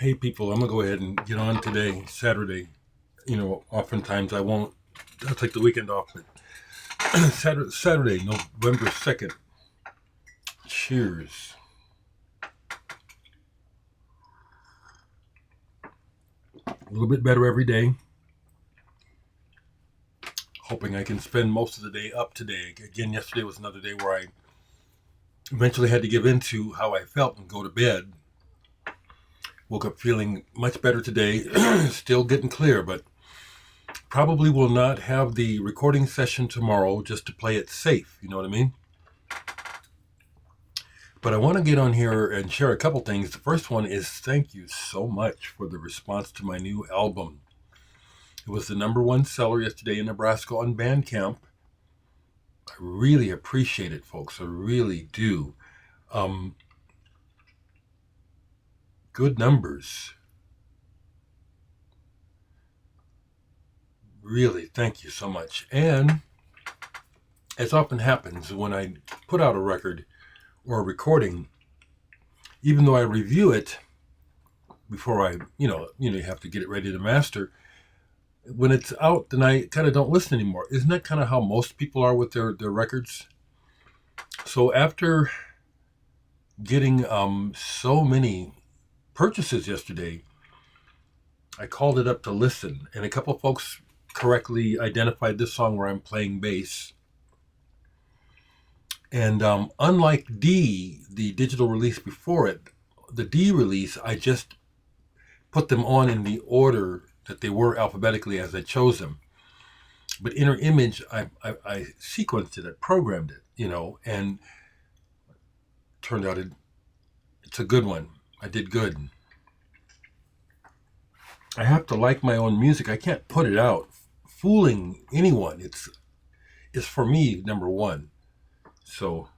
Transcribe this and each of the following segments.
Hey people, I'm gonna go ahead and get on today, Saturday. Oftentimes I won't. I'll take the weekend off, but Saturday, November 2nd. Cheers. A little bit better every day. Hoping I can spend most of the day up today. Again, yesterday was another day where I eventually had to give in to how I felt and go to bed. Woke up feeling much better today. Still getting clear, but probably will not have the recording session tomorrow just to play it safe. You know what I mean? But I want to get on here and share a couple things. The first one is thank you so much for the response to my new album. It was the number one seller yesterday in Nebraska on Bandcamp. I really appreciate it, folks. I really do. Um, Good numbers. Really, thank you so much. And as often happens when I put out a record or a recording, even though I review it before you have to get it ready to master. When it's out, then I kind of don't listen anymore. Isn't that kind of how most people are with their records? So after getting so many purchases yesterday, I called it up to listen, and a couple of folks correctly identified this song where I'm playing bass. And unlike D, the digital release before it, the D release, I just put them on in the order that they were alphabetically as I chose them. But Inner Image, I sequenced it, I programmed it, and turned out it's a good one. I did good. I have to like my own music. I can't put it out. Fooling anyone, it's for me number one. So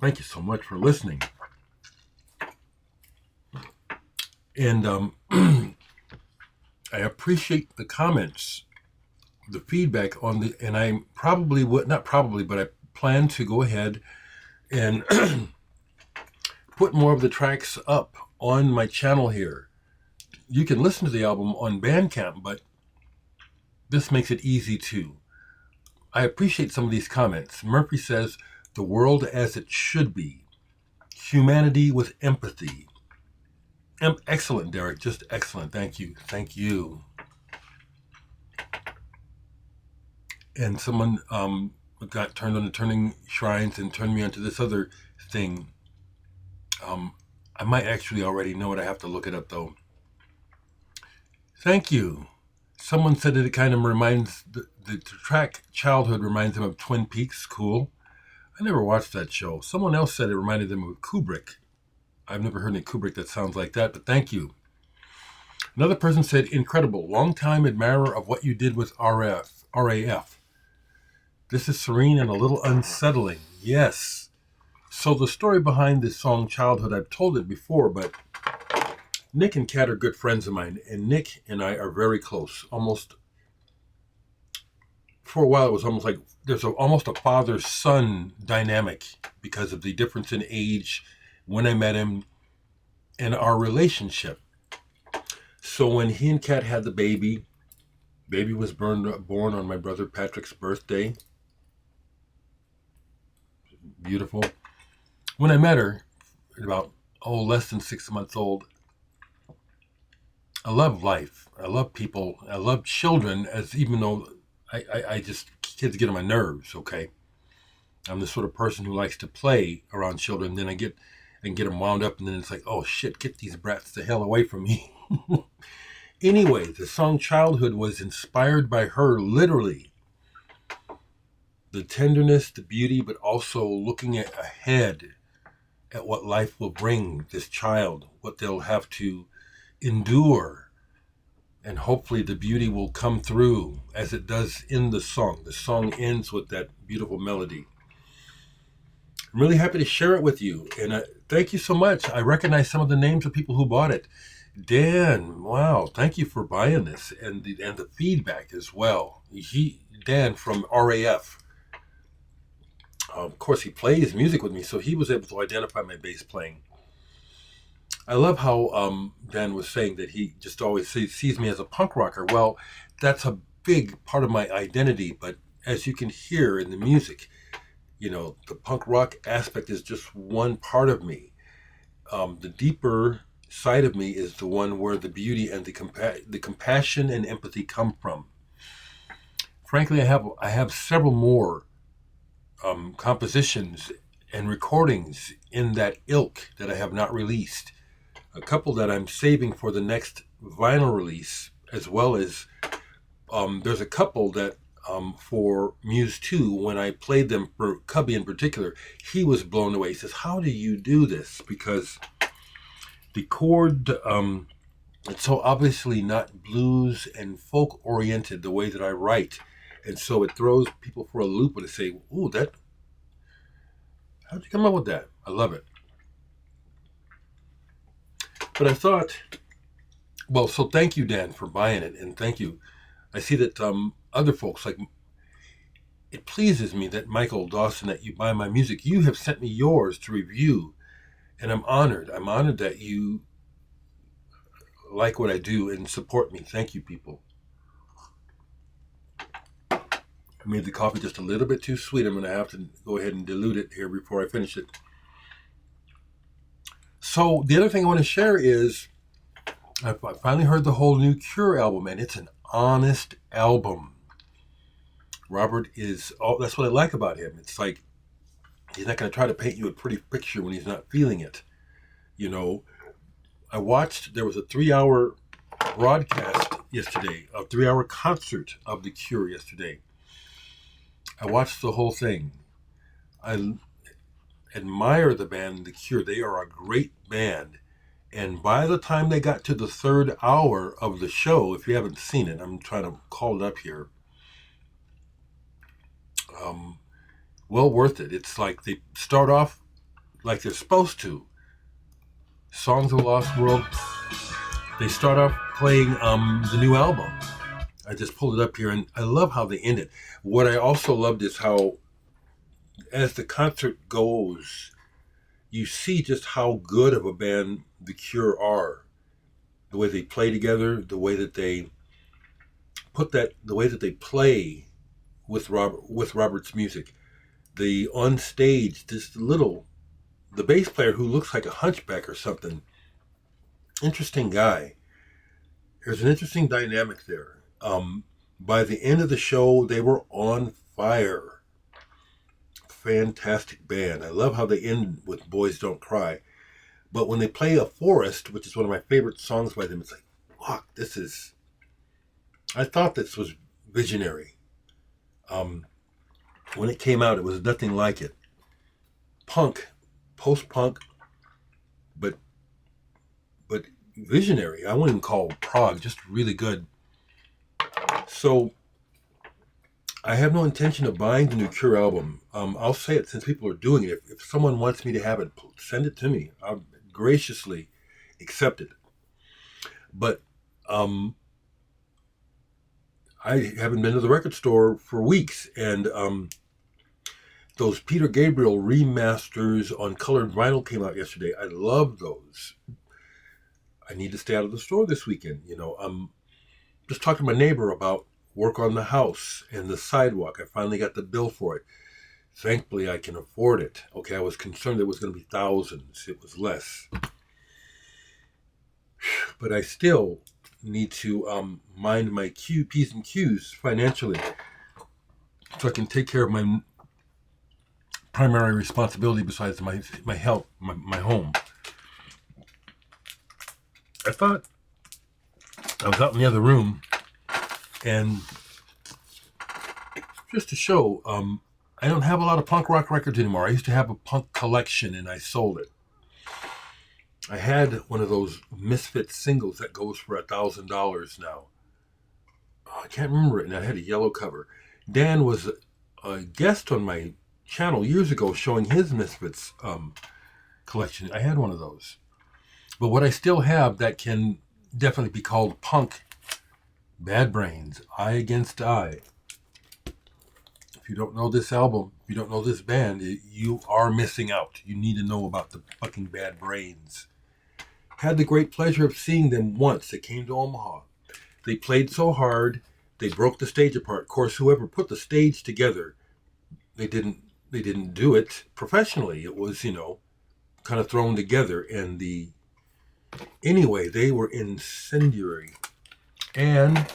thank you so much for listening. And I appreciate the comments, the feedback on the, and I probably would not probably, but I plan to go ahead and put more of the tracks up on my channel here. You can listen to the album on Bandcamp, but this makes it easy too. I appreciate some of these comments. Murphy says, the world as it should be. Humanity with empathy. Excellent, Dereck. Just excellent. Thank you. Thank you. And someone got turned on to turning shrines and turned me onto this other thing. I might actually already know it. I have to look it up, though. Thank you. Someone said that it kind of reminds, the track Childhood reminds them of Twin Peaks. Cool. I never watched that show. Someone else said it reminded them of Kubrick. I've never heard any Kubrick that sounds like that, but thank you. Another person said, incredible. Long-time admirer of what you did with RAF. This is serene and a little unsettling. Yes. So the story behind this song, Childhood, I've told it before, but Nick and Kat are good friends of mine, and Nick and I are very close. Almost, for a while, it was almost like there's almost a father-son dynamic because of the difference in age when I met him and our relationship. So when he and Kat had the baby was born on my brother Patrick's birthday. Beautiful. When I met her, about less than 6 months old, I love life. I love people. I love children. As even though I just kids get on my nerves. Okay, I'm the sort of person who likes to play around children. Then I get them wound up, and then it's like, oh shit, get these brats the hell away from me. Anyway, the song Childhood was inspired by her, literally. The tenderness, the beauty, but also looking ahead at what life will bring this child, what they'll have to endure. And hopefully the beauty will come through as it does in the song. The song ends with that beautiful melody. I'm really happy to share it with you. And thank you so much. I recognize some of the names of people who bought it. Dan, wow, thank you for buying this and the feedback as well. Dan from RAF. Of course, he plays music with me, so he was able to identify my bass playing. I love how Dan was saying that he just always sees me as a punk rocker. Well, that's a big part of my identity, but as you can hear in the music, the punk rock aspect is just one part of me. The deeper side of me is the one where the beauty and the compassion and empathy come from. Frankly, I have several more compositions and recordings in that ilk that I have not released. A couple that I'm saving for the next vinyl release, as well as there's a couple that for Muse 2, when I played them for Cubby in particular, he was blown away. He says, "How do you do this?" Because the chord, it's so obviously not blues and folk oriented the way that I write. And so it throws people for a loop when they say, "Ooh, how'd you come up with that?" I love it. But I thought, well, so thank you, Dan, for buying it. And thank you. I see that other folks, like, it pleases me that Michael Dawson, that you buy my music. You have sent me yours to review, and I'm honored. I'm honored that you like what I do and support me. Thank you, people. I made the coffee just a little bit too sweet. I'm going to have to go ahead and dilute it here before I finish it. So the other thing I want to share is I finally heard the whole new Cure album, and it's an honest album. Robert is, that's what I like about him. It's like he's not going to try to paint you a pretty picture when he's not feeling it. There was a 3-hour broadcast yesterday, a 3-hour concert of The Cure yesterday. I watched the whole thing. I admire the band The Cure. They are a great band. And by the time they got to the third hour of the show, if you haven't seen it, I'm trying to call it up here. Well worth it. It's like they start off like they're supposed to. Songs of the Lost World. They start off playing the new album. I just pulled it up here, and I love how they end it. What I also loved is how, as the concert goes, you see just how good of a band The Cure are. The way they play together, the way that they play with Robert's music. The on stage, the bass player who looks like a hunchback or something. Interesting guy. There's an interesting dynamic there. By the end of the show, they were on fire. Fantastic band. I love how they end with Boys Don't Cry. But when they play A Forest, which is one of my favorite songs by them, it's like, fuck, I thought this was visionary. When it came out, it was nothing like it. Punk, post-punk, but visionary. I wouldn't even call prog, just really good. So I have no intention of buying the new Cure album. I'll say it since people are doing it. If someone wants me to have it, send it to me. I'll graciously accept it. But I haven't been to the record store for weeks, and those Peter Gabriel remasters on colored vinyl came out yesterday. I love those. I need to stay out of the store this weekend. I'm just talking to my neighbor about work on the house and the sidewalk. I finally got the bill for it. Thankfully, I can afford it. Okay, I was concerned it was going to be thousands. It was less. But I still need to mind my P's and Q's financially so I can take care of my primary responsibility besides my health, my home. I thought I was out in the other room, and just to show, I don't have a lot of punk rock records anymore. I used to have a punk collection, and I sold it. I had one of those Misfit singles that goes for $1,000 now. I can't remember it, and I had a yellow cover. Dan was a guest on my channel years ago showing his Misfits collection. I had one of those. But what I still have that can definitely be called punk, Bad Brains, Eye Against Eye. If you don't know this album, if you don't know this band, you are missing out. You need to know about the fucking Bad Brains. had the great pleasure of seeing them once. They came to Omaha. They played so hard, they broke the stage apart. Of course, whoever put the stage together, they didn't do it professionally. It was, kind of thrown together. And anyway, they were incendiary. And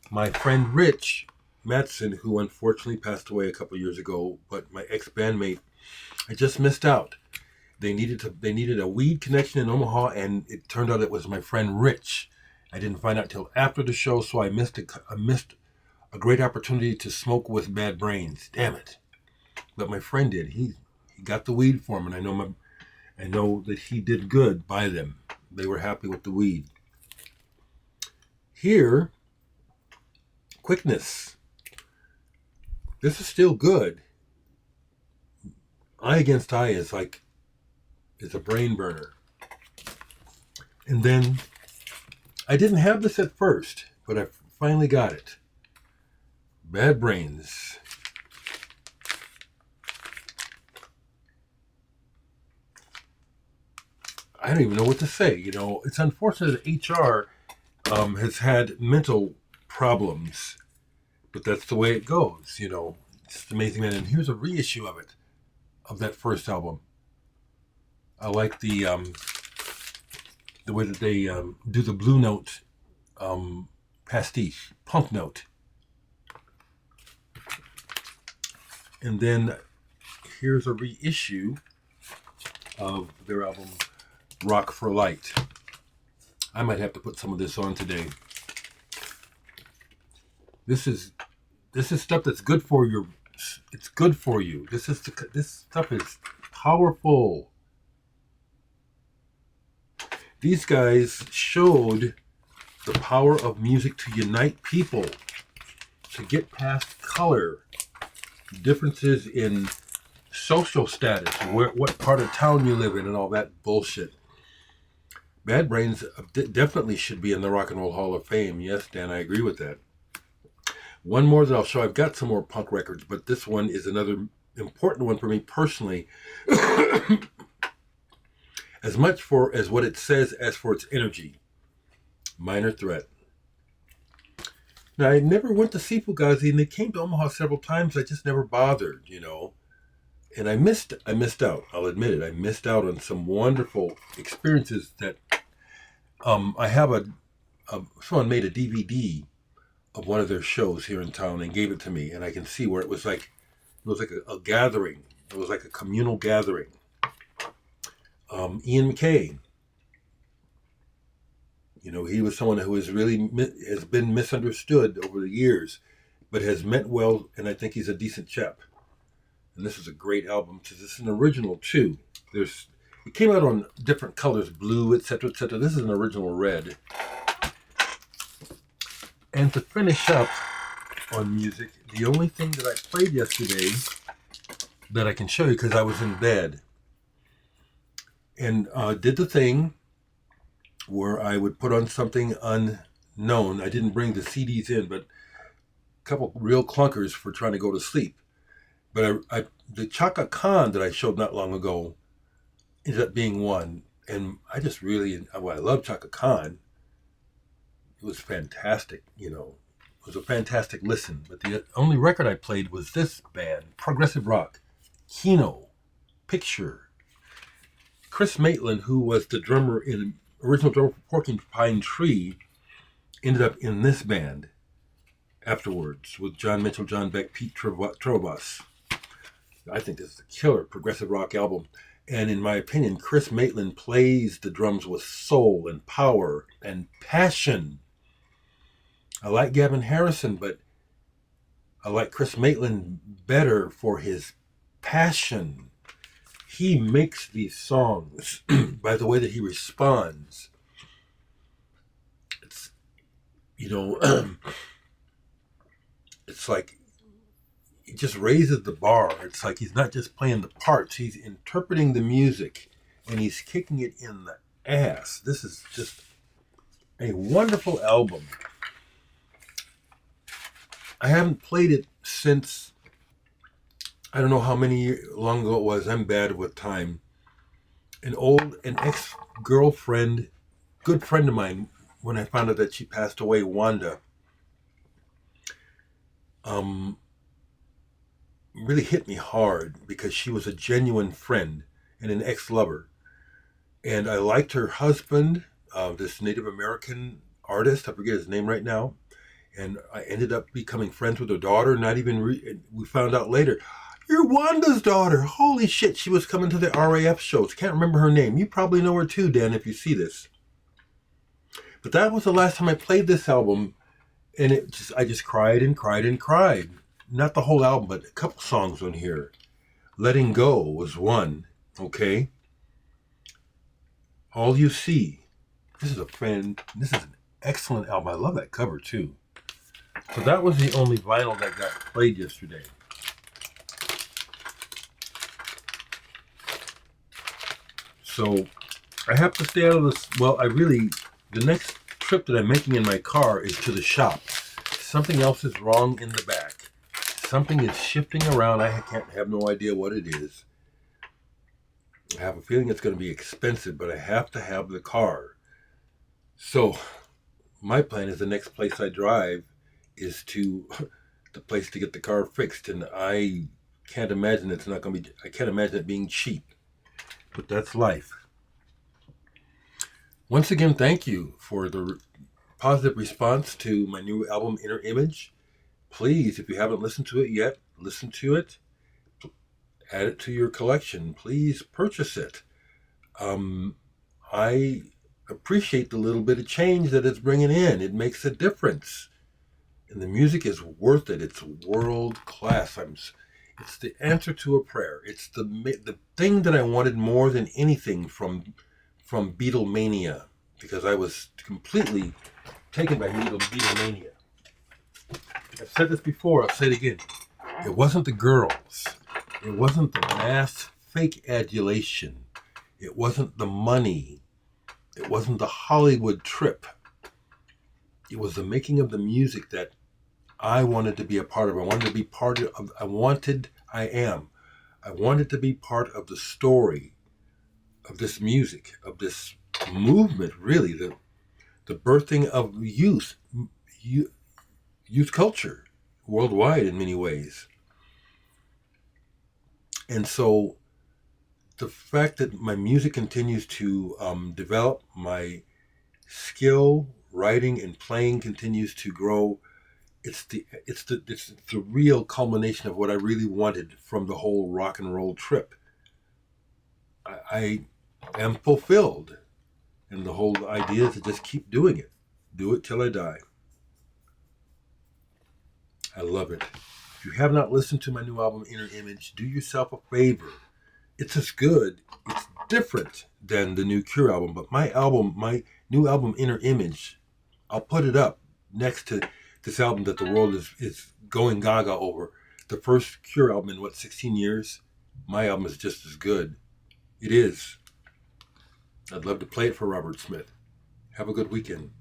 my friend Rich Mattson, who unfortunately passed away a couple years ago, but my ex-bandmate, I just missed out. They needed a weed connection in Omaha, and it turned out it was my friend Rich. I didn't find out till after the show, so I missed a great opportunity to smoke with Bad Brains. Damn it! But my friend did. He got the weed for him, and I know that he did good by them. They were happy with the weed. Here, Quickness. This is still good. Eye Against Eye is a brain burner. And then I didn't have this at first, but I finally got it. Bad Brains. I don't even know what to say. It's unfortunate that HR has had mental problems, but that's the way it goes. It's amazing, man. And here's a reissue of it, of that first album. I like the way that they do the Blue Note pastiche, Punk Note. And then here's a reissue of their album Rock for Light. I might have to put some of this on today. This is stuff that's good for your. It's good for you. This stuff is powerful. These guys showed the power of music to unite people, to get past color, differences in social status, what part of town you live in, and all that bullshit. Bad Brains definitely should be in the Rock and Roll Hall of Fame. Yes, Dan, I agree with that. One more that I'll show. I've got some more punk records, but this one is another important one for me personally. As much as what it says as for its energy. Minor Threat. Now, I never went to see Fugazi, and they came to Omaha several times. I just never bothered, And I missed out. I'll admit it. I missed out on some wonderful experiences that I have someone made a DVD of one of their shows here in town and gave it to me, and I can see where it was like a gathering. It was like a communal gathering. Ian McKay, he was someone who has been misunderstood over the years, but has meant well, and I think he's a decent chap. And this is a great album. This is an original too. It came out on different colors, blue, etc., etc. This is an original red. And to finish up on music, the only thing that I played yesterday that I can show you, because I was in bed, and did the thing where I would put on something unknown. I didn't bring the CDs in, but a couple real clunkers for trying to go to sleep. But the Chaka Khan that I showed not long ago ended up being one. And I just I love Chaka Khan. It was fantastic, It was a fantastic listen. But the only record I played was this band, progressive rock, Kino, Picture. Chris Maitland, who was the original drummer for Porcupine Tree, ended up in this band afterwards with John Mitchell, John Beck, Pete Trobus. I think this is a killer progressive rock album. And in my opinion, Chris Maitland plays the drums with soul and power and passion. I like Gavin Harrison, but I like Chris Maitland better for his passion. He makes these songs by the way that he responds. It's, it's like he just raises the bar. It's like he's not just playing the parts, he's interpreting the music, and he's kicking it in the ass. This is just a wonderful album. I haven't played it since, I don't know how long ago it was. I'm bad with time. An ex-girlfriend good friend of mine, when I found out that she passed away, Wanda, um, really hit me hard because she was a genuine friend and an ex-lover. And I liked her husband, this Native American artist. I forget his name right now. And I ended up becoming friends with her daughter. Not even we found out later, you're Wanda's daughter. Holy shit! She was coming to the RAF shows. Can't remember her name. You probably know her too, Dan, if you see this. But that was the last time I played this album, and I just cried and cried and cried. Not the whole album, but a couple songs on here. Letting Go was one. Okay. All You See. This is an excellent album. I love that cover too. So that was the only vinyl that got played yesterday. So I have to stay out of this. Well, the next trip that I'm making in my car is to the shop. Something else is wrong in the back. Something is shifting around. I have no idea what it is. I have a feeling it's going to be expensive, but I have to have the car. So my plan is the next place I drive is to the place to get the car fixed, and I can't imagine I can't imagine it being cheap, but that's life. Once again, thank you for the positive response to my new album, Inner Image. Please, if you haven't listened to it yet, listen to it. Add it to your collection. Please purchase it. I appreciate the little bit of change that it's bringing in. It makes a difference. And the music is worth it. It's world class. It's the answer to a prayer. It's the thing that I wanted more than anything from Beatlemania, because I was completely taken by Beatlemania. I've said this before. I'll say it again. It wasn't the girls. It wasn't the mass fake adulation. It wasn't the money. It wasn't the Hollywood trip. It was the making of the music that I wanted to be a part of. I wanted to be part of. I wanted to be part of the story of this music, of this movement, really, the birthing of youth culture worldwide in many ways. And so the fact that my music continues to develop, my skill, writing and playing continues to grow, it's the real culmination of what I really wanted from the whole rock and roll trip. I am fulfilled, and the whole idea is to just keep doing it. Do it till I die. I love it. If you have not listened to my new album, Inner Image, do yourself a favor. It's as good. It's different than the new Cure album, but my new album, Inner Image, I'll put it up next to this album that the world is going gaga over. The first Cure album in 16 years? My album is just as good. It is. I'd love to play it for Robert Smith. Have a good weekend.